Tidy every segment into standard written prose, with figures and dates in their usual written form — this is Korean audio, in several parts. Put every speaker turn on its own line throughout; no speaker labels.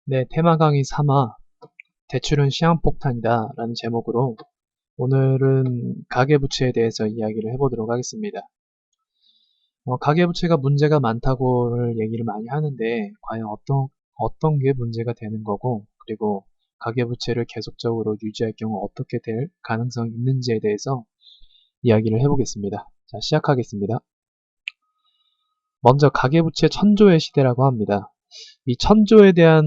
네, 테마 강의 3화 대출은 시한폭탄이다 라는 제목으로 오늘은 가계부채에 대해서 이야기를 해보도록 하겠습니다. 가계부채가 문제가 많다고를 얘기를 많이 하는데 과연 어떤 게 문제가 되는 거고, 그리고 가계부채를 계속적으로 유지할 경우 어떻게 될 가능성이 있는지에 대해서 이야기를 해보겠습니다. 자, 시작하겠습니다. 먼저 가계부채 천조의 시대라고 합니다. 이 천조에 대한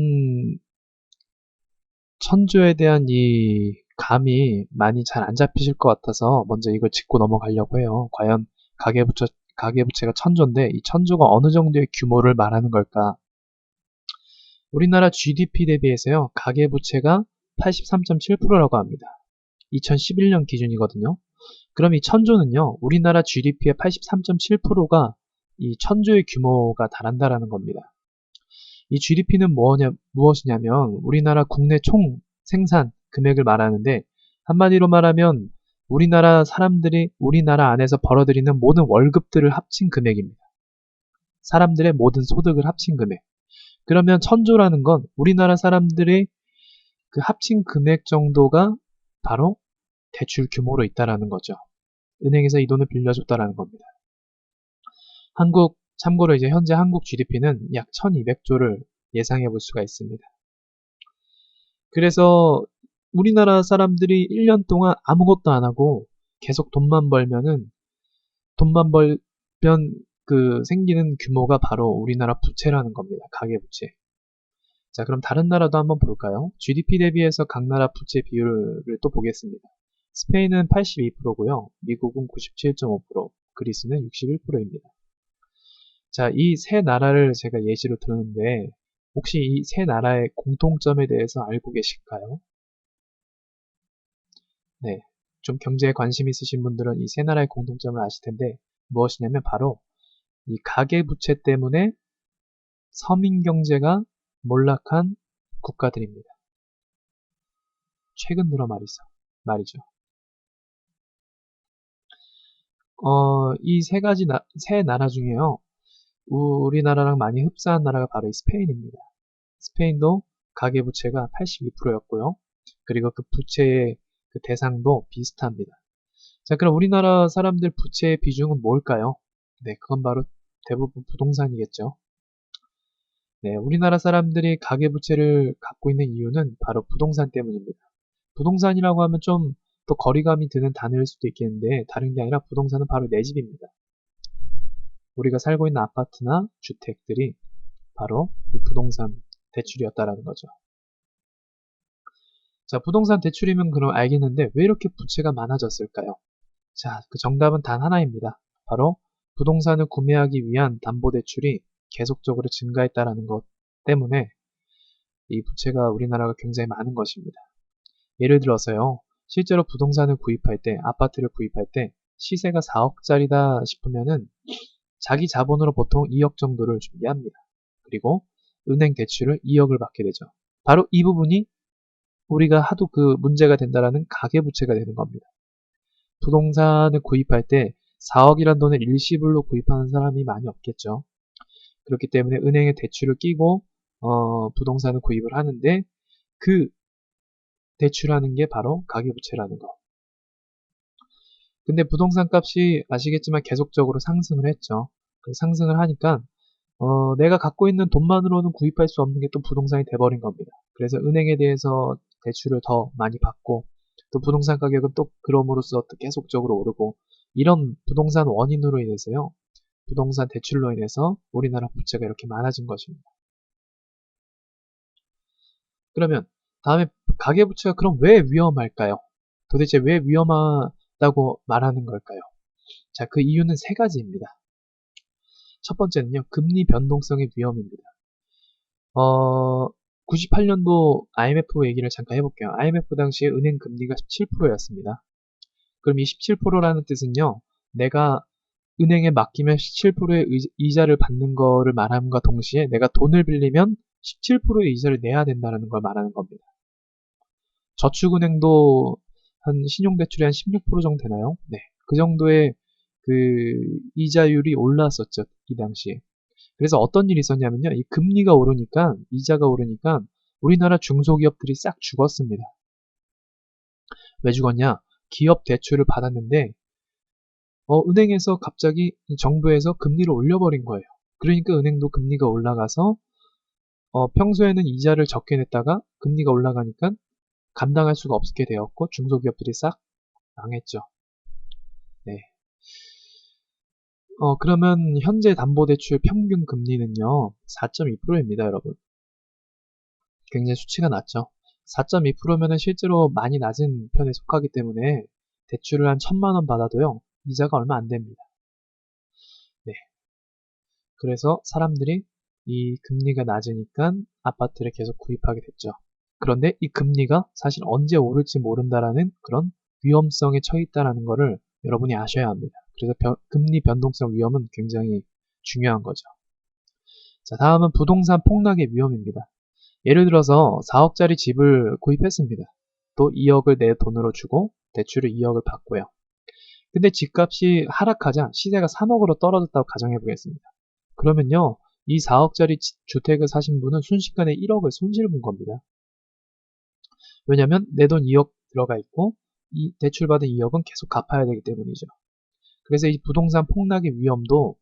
이 감이 많이 잘 안 잡히실 것 같아서 먼저 이걸 짚고 넘어가려고 해요. 과연 가계부채가 천조인데 이 천조가 어느 정도의 규모를 말하는 걸까? 우리나라 GDP 대비해서요, 가계부채가 83.7%라고 합니다. 2011년 기준이거든요. 그럼 이 천조는요, 우리나라 GDP의 83.7%가 이 천조의 규모가 달한다라는 겁니다. 이 GDP는 무엇이냐면 우리나라 국내 총 생산 금액을 말하는데, 한마디로 말하면 우리나라 안에서 벌어들이는 모든 월급들을 합친 금액입니다. 사람들의 모든 소득을 합친 금액. 그러면 천조라는 건 우리나라 사람들의 그 합친 금액 정도가 바로 대출 규모로 있다라는 거죠. 은행에서 이 돈을 빌려줬다라는 겁니다. 참고로 이제 현재 한국 GDP는 약 1200조를 예상해 볼 수가 있습니다. 그래서 우리나라 사람들이 1년 동안 아무것도 안 하고 계속 돈만 벌면 그 생기는 규모가 바로 우리나라 부채라는 겁니다. 가계부채. 자, 그럼 다른 나라도 한번 볼까요? GDP 대비해서 각 나라 부채 비율을 또 보겠습니다. 스페인은 82%고요. 미국은 97.5%, 그리스는 61%입니다. 자, 이 세 나라를 제가 예시로 들었는데 혹시 이 세 나라의 공통점에 대해서 알고 계실까요? 네, 좀 경제에 관심 있으신 분들은 이 세 나라의 공통점을 아실 텐데 무엇이냐면 바로 이 가계부채 때문에 서민 경제가 몰락한 국가들입니다. 최근 들어 말이죠. 이 세 나라 중에요, 우리나라랑 많이 흡사한 나라가 바로 이 스페인입니다. 스페인도 가계부채가 82%였고요. 그리고 그 부채의 그 대상도 비슷합니다. 자, 그럼 우리나라 사람들 부채의 비중은 뭘까요? 네, 그건 바로 대부분 부동산이겠죠. 네, 우리나라 사람들이 가계부채를 갖고 있는 이유는 바로 부동산 때문입니다. 부동산이라고 하면 좀 더 거리감이 드는 단어일 수도 있겠는데 다른 게 아니라 부동산은 바로 내 집입니다. 우리가 살고 있는 아파트나 주택들이 바로 이 부동산 대출이었다라는 거죠. 자, 부동산 대출이면 그럼 알겠는데 왜 이렇게 부채가 많아졌을까요? 자, 그 정답은 단 하나입니다. 바로 부동산을 구매하기 위한 담보대출이 계속적으로 증가했다라는 것 때문에 이 부채가 우리나라가 굉장히 많은 것입니다. 예를 들어서요, 실제로 부동산을 구입할 때, 아파트를 구입할 때 시세가 4억짜리다 싶으면은 자기 자본으로 보통 2억 정도를 준비합니다. 그리고 은행 대출을 2억을 받게 되죠. 바로 이 부분이 우리가 하도 그 문제가 된다라는 가계부채가 되는 겁니다. 부동산을 구입할 때 4억이란 돈을 일시불로 구입하는 사람이 많이 없겠죠. 그렇기 때문에 은행에 대출을 끼고 부동산을 구입을 하는데 그 대출하는 게 바로 가계부채라는 거. 근데 부동산 값이 아시겠지만 계속적으로 상승을 했죠. 상승을 하니까 내가 갖고 있는 돈만으로는 구입할 수 없는 게 또 부동산이 돼버린 겁니다. 그래서 은행에 대해서 대출을 더 많이 받고 또 부동산 가격은 또 그럼으로써 또 계속적으로 오르고, 이런 부동산 원인으로 인해서요, 부동산 대출로 인해서 우리나라 부채가 이렇게 많아진 것입니다. 그러면 다음에 가계부채가 그럼 왜 위험할까요? 도대체 왜 위험하다고 말하는 걸까요? 자, 그 이유는 세 가지입니다. 첫 번째는요, 금리 변동성의 위험입니다. 98년도 IMF 얘기를 잠깐 해볼게요. IMF 당시에 은행 금리가 17%였습니다. 그럼 이 17%라는 뜻은요, 내가 은행에 맡기면 17%의 이자를 받는 거를 말함과 동시에 내가 돈을 빌리면 17%의 이자를 내야 된다는 걸 말하는 겁니다. 저축은행도 신용대출이 한 16% 정도 되나요? 네. 그 정도의 그 이자율이 올랐었죠, 이 당시에. 그래서 어떤 일이 있었냐면요, 이 금리가 오르니까, 이자가 오르니까 우리나라 중소기업들이 싹 죽었습니다. 왜 죽었냐? 기업 대출을 받았는데 은행에서 갑자기 정부에서 금리를 올려버린 거예요. 그러니까 은행도 금리가 올라가서 평소에는 이자를 적게 냈다가 금리가 올라가니까 감당할 수가 없게 되었고 중소기업들이 싹 망했죠. 네. 그러면 현재 담보대출 평균 금리는요 4.2%입니다, 여러분. 굉장히 수치가 낮죠. 4.2%면은 실제로 많이 낮은 편에 속하기 때문에 대출을 한 1,000만 원 받아도요 이자가 얼마 안 됩니다. 네. 그래서 사람들이 이 금리가 낮으니까 아파트를 계속 구입하게 됐죠. 그런데 이 금리가 사실 언제 오를지 모른다라는 그런 위험성에 처해 있다는 것을 여러분이 아셔야 합니다. 그래서 금리 변동성 위험은 굉장히 중요한 거죠. 자, 다음은 부동산 폭락의 위험입니다. 예를 들어서 4억짜리 집을 구입했습니다. 또 2억을 내 돈으로 주고 대출을 2억을 받고요. 근데 집값이 하락하자 시세가 3억으로 떨어졌다고 가정해 보겠습니다. 그러면요, 이 4억짜리 주택을 사신 분은 순식간에 1억을 손실 본 겁니다. 왜냐면 내 돈 2억 들어가 있고 이 대출받은 2억은 계속 갚아야 되기 때문이죠. 그래서 이 부동산 폭락의 위험도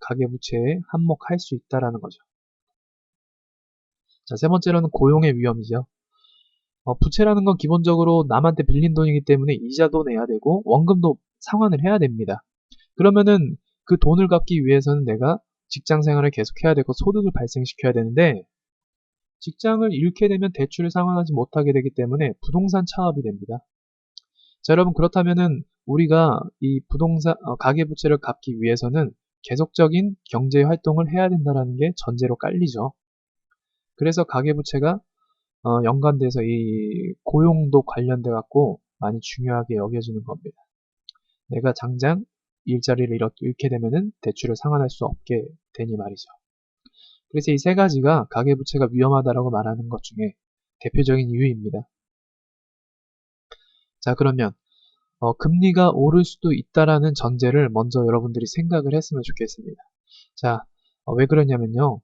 가계부채에 한몫할 수 있다는 거죠. 자, 세 번째로는 고용의 위험이죠. 부채라는 건 기본적으로 남한테 빌린 돈이기 때문에 이자도 내야 되고 원금도 상환을 해야 됩니다. 그러면은 그 돈을 갚기 위해서는 내가 직장 생활을 계속해야 되고 소득을 발생시켜야 되는데 직장을 잃게 되면 대출을 상환하지 못하게 되기 때문에 부동산 차압이 됩니다. 자, 여러분 그렇다면은 우리가 이 부동산 가계부채를 갚기 위해서는 계속적인 경제 활동을 해야 된다는 게 전제로 깔리죠. 그래서 가계부채가 연관돼서 이 고용도 관련돼 갖고 많이 중요하게 여겨지는 겁니다. 내가 당장 일자리를 잃게 되면은 대출을 상환할 수 없게 되니 말이죠. 그래서 이 세 가지가 가계부채가 위험하다라고 말하는 것 중에 대표적인 이유입니다. 자, 그러면 금리가 오를 수도 있다라는 전제를 먼저 여러분들이 생각을 했으면 좋겠습니다. 자, 왜 그러냐면요.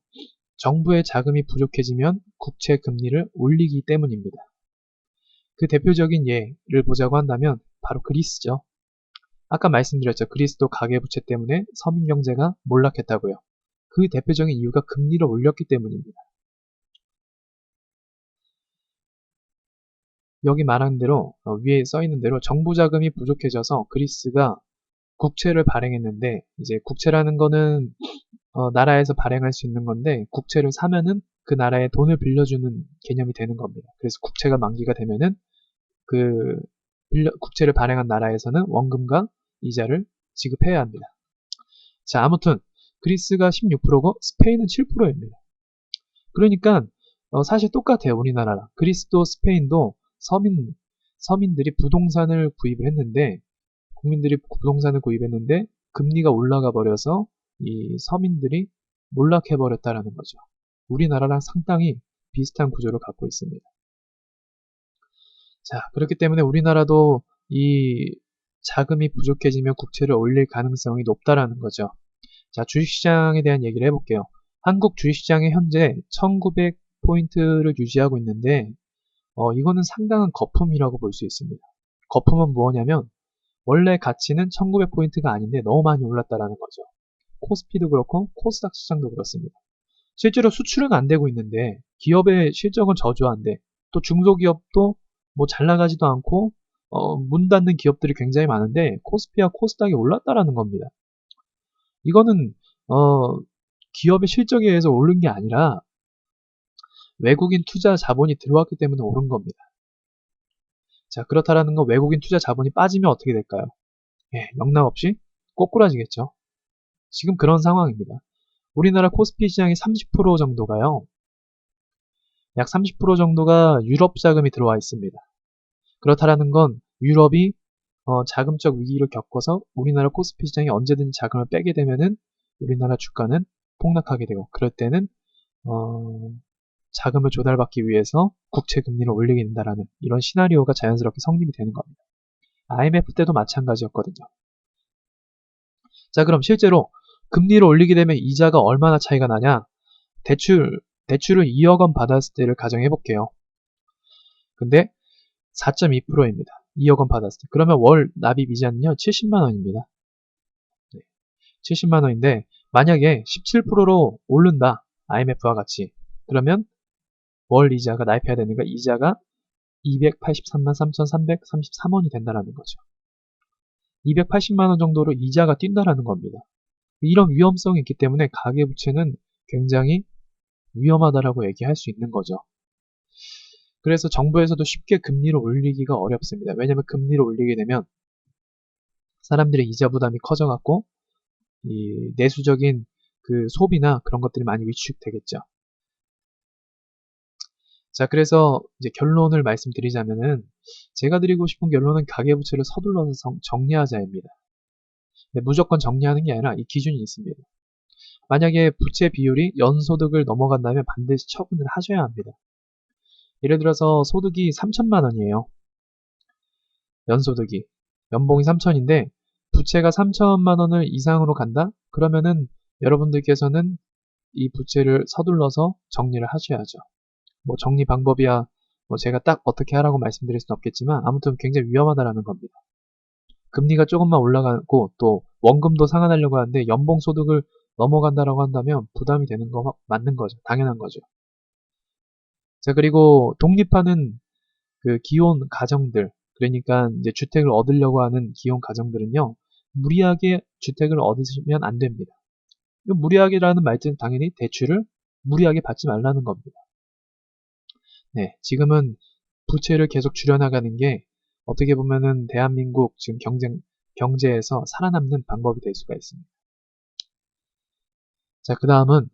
정부의 자금이 부족해지면 국채 금리를 올리기 때문입니다. 그 대표적인 예를 보자고 한다면 바로 그리스죠. 아까 말씀드렸죠. 그리스도 가계부채 때문에 서민 경제가 몰락했다고요. 그 대표적인 이유가 금리를 올렸기 때문입니다. 여기 말한 대로 위에 써 있는 대로 정부 자금이 부족해져서 그리스가 국채를 발행했는데 이제 국채라는 거는 나라에서 발행할 수 있는 건데 국채를 사면은 그 나라에 돈을 빌려주는 개념이 되는 겁니다. 그래서 국채가 만기가 되면은 그 국채를 발행한 나라에서는 원금과 이자를 지급해야 합니다. 자, 아무튼 그리스가 16%고 스페인은 7%입니다. 그러니까 사실 똑같아요. 우리나라랑. 그리스도 스페인도 서민들이 부동산을 구입을 했는데 국민들이 부동산을 구입했는데 금리가 올라가 버려서 이 서민들이 몰락해 버렸다라는 거죠. 우리나라랑 상당히 비슷한 구조를 갖고 있습니다. 자, 그렇기 때문에 우리나라도 이 자금이 부족해지면 국채를 올릴 가능성이 높다라는 거죠. 자, 주식시장에 대한 얘기를 해볼게요. 한국 주식시장이 현재 1900포인트를 유지하고 있는데 이거는 상당한 거품이라고 볼 수 있습니다. 거품은 뭐냐면 원래 가치는 1900포인트가 아닌데 너무 많이 올랐다라는 거죠. 코스피도 그렇고 코스닥 시장도 그렇습니다. 실제로 수출은 안 되고 있는데 기업의 실적은 저조한데 또 중소기업도 뭐 잘 나가지도 않고 문 닫는 기업들이 굉장히 많은데 코스피와 코스닥이 올랐다라는 겁니다. 이거는 기업의 실적에 의해서 오른 게 아니라 외국인 투자 자본이 들어왔기 때문에 오른 겁니다. 자, 그렇다라는 건 외국인 투자 자본이 빠지면 어떻게 될까요? 예, 영락없이 꼬꾸라지겠죠. 지금 그런 상황입니다. 우리나라 코스피 시장의 30% 정도가요. 약 30% 정도가 유럽 자금이 들어와 있습니다. 그렇다라는 건 유럽이 자금적 위기를 겪어서 우리나라 코스피 시장이 언제든지 자금을 빼게 되면은 우리나라 주가는 폭락하게 되고 그럴 때는 자금을 조달받기 위해서 국채 금리를 올리게 된다라는 이런 시나리오가 자연스럽게 성립이 되는 겁니다. IMF 때도 마찬가지였거든요. 자, 그럼 실제로 금리를 올리게 되면 이자가 얼마나 차이가 나냐? 대출 대출을 2억 원 받았을 때를 가정해 볼게요. 근데 4.2%입니다. 2억 원 받았을 때. 그러면 월 납입 이자는요, 70만 원입니다. 70만 원인데 만약에 17%로 오른다. IMF와 같이. 그러면 월 이자가 납입해야 되는 거 이자가 283만 3,333원이 된다는 거죠. 280만 원 정도로 이자가 뛴다라는 겁니다. 이런 위험성이 있기 때문에 가계부채는 굉장히 위험하다라고 얘기할 수 있는 거죠. 그래서 정부에서도 쉽게 금리를 올리기가 어렵습니다. 왜냐하면 금리를 올리게 되면 사람들의 이자 부담이 커져갖고 이 내수적인 그 소비나 그런 것들이 많이 위축되겠죠. 자, 그래서 이제 결론을 말씀드리자면은 제가 드리고 싶은 결론은 가계부채를 서둘러서 정리하자입니다. 근데 무조건 정리하는 게 아니라 이 기준이 있습니다. 만약에 부채 비율이 연소득을 넘어간다면 반드시 처분을 하셔야 합니다. 예를 들어서 소득이 3천만 원이에요. 연소득이. 연봉이 3천인데 부채가 3천만 원을 이상으로 간다? 그러면은 여러분들께서는 이 부채를 서둘러서 정리를 하셔야죠. 뭐 정리 방법이야 뭐 제가 딱 어떻게 하라고 말씀드릴 수는 없겠지만 아무튼 굉장히 위험하다라는 겁니다. 금리가 조금만 올라가고 또 원금도 상환하려고 하는데 연봉 소득을 넘어간다라고 한다면 부담이 되는 거 맞는 거죠. 당연한 거죠. 자, 그리고 독립하는 그 기혼 가정들, 그러니까 이제 주택을 얻으려고 하는 기혼 가정들은요, 무리하게 주택을 얻으시면 안 됩니다. 무리하게라는 말뜻은 당연히 대출을 무리하게 받지 말라는 겁니다. 네, 지금은 부채를 계속 줄여나가는 게 어떻게 보면은 대한민국 지금 경제에서 살아남는 방법이 될 수가 있습니다. 자, 그 다음은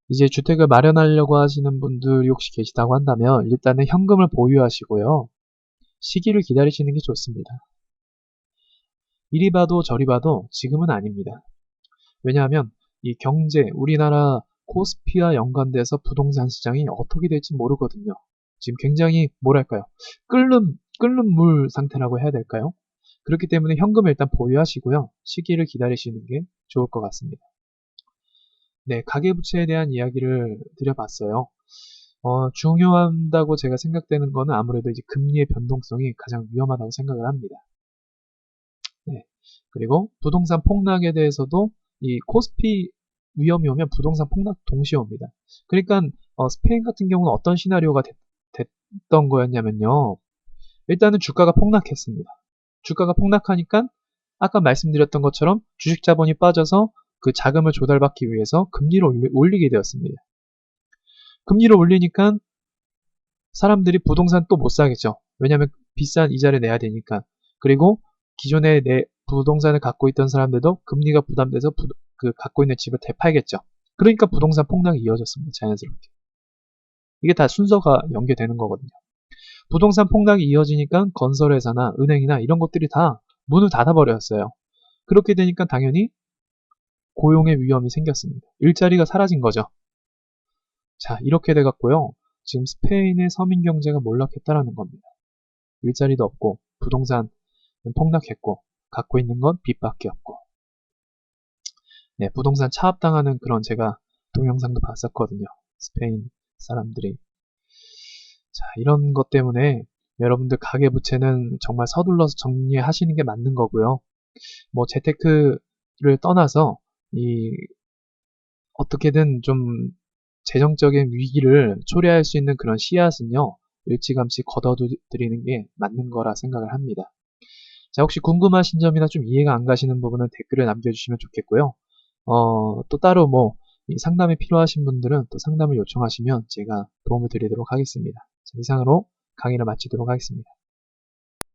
이제 주택을 마련하려고 하시는 분들이 혹시 계시다고 한다면 일단은 현금을 보유하시고요. 시기를 기다리시는 게 좋습니다. 이리 봐도 저리 봐도 지금은 아닙니다. 왜냐하면 이 경제, 우리나라 코스피와 연관돼서 부동산 시장이 어떻게 될지 모르거든요. 지금 굉장히 뭐랄까요? 끓는 물 상태라고 해야 될까요? 그렇기 때문에 현금을 일단 보유하시고요. 시기를 기다리시는 게 좋을 것 같습니다. 네, 가계부채에 대한 이야기를 드려봤어요. 중요하다고 제가 생각되는 거는 아무래도 이제 금리의 변동성이 가장 위험하다고 생각을 합니다. 네. 그리고 부동산 폭락에 대해서도 이 코스피 위험이 오면 부동산 폭락 동시에 옵니다. 그러니까 스페인 같은 경우는 어떤 시나리오가 됐던 거였냐면요. 일단은 주가가 폭락했습니다. 주가가 폭락하니까 아까 말씀드렸던 것처럼 주식 자본이 빠져서 그 자금을 조달받기 위해서 금리를 올리게 되었습니다. 금리를 올리니까 사람들이 부동산 또 못 사겠죠. 왜냐하면 비싼 이자를 내야 되니까. 그리고 기존에 부동산을 갖고 있던 사람들도 금리가 부담돼서 갖고 있는 집을 되팔겠죠. 그러니까 부동산 폭락이 이어졌습니다. 자연스럽게. 이게 다 순서가 연계되는 거거든요. 부동산 폭락이 이어지니까 건설회사나 은행이나 이런 것들이 다 문을 닫아버렸어요. 그렇게 되니까 당연히 고용의 위험이 생겼습니다. 일자리가 사라진 거죠. 자, 이렇게 돼갖고요. 지금 스페인의 서민 경제가 몰락했다라는 겁니다. 일자리도 없고 부동산은 폭락했고 갖고 있는 건 빚밖에 없고. 네, 부동산 차압당하는 그런 제가 동영상도 봤었거든요. 스페인 사람들이. 자, 이런 것 때문에 여러분들 가계부채는 정말 서둘러서 정리하시는 게 맞는 거고요. 뭐 재테크를 떠나서 어떻게든 좀 재정적인 위기를 초래할 수 있는 그런 씨앗은요, 일찌감치 걷어들이는 게 맞는 거라 생각을 합니다. 자, 혹시 궁금하신 점이나 좀 이해가 안 가시는 부분은 댓글을 남겨주시면 좋겠고요. 또 따로 상담이 필요하신 분들은 또 상담을 요청하시면 제가 도움을 드리도록 하겠습니다. 자, 이상으로 강의를 마치도록 하겠습니다.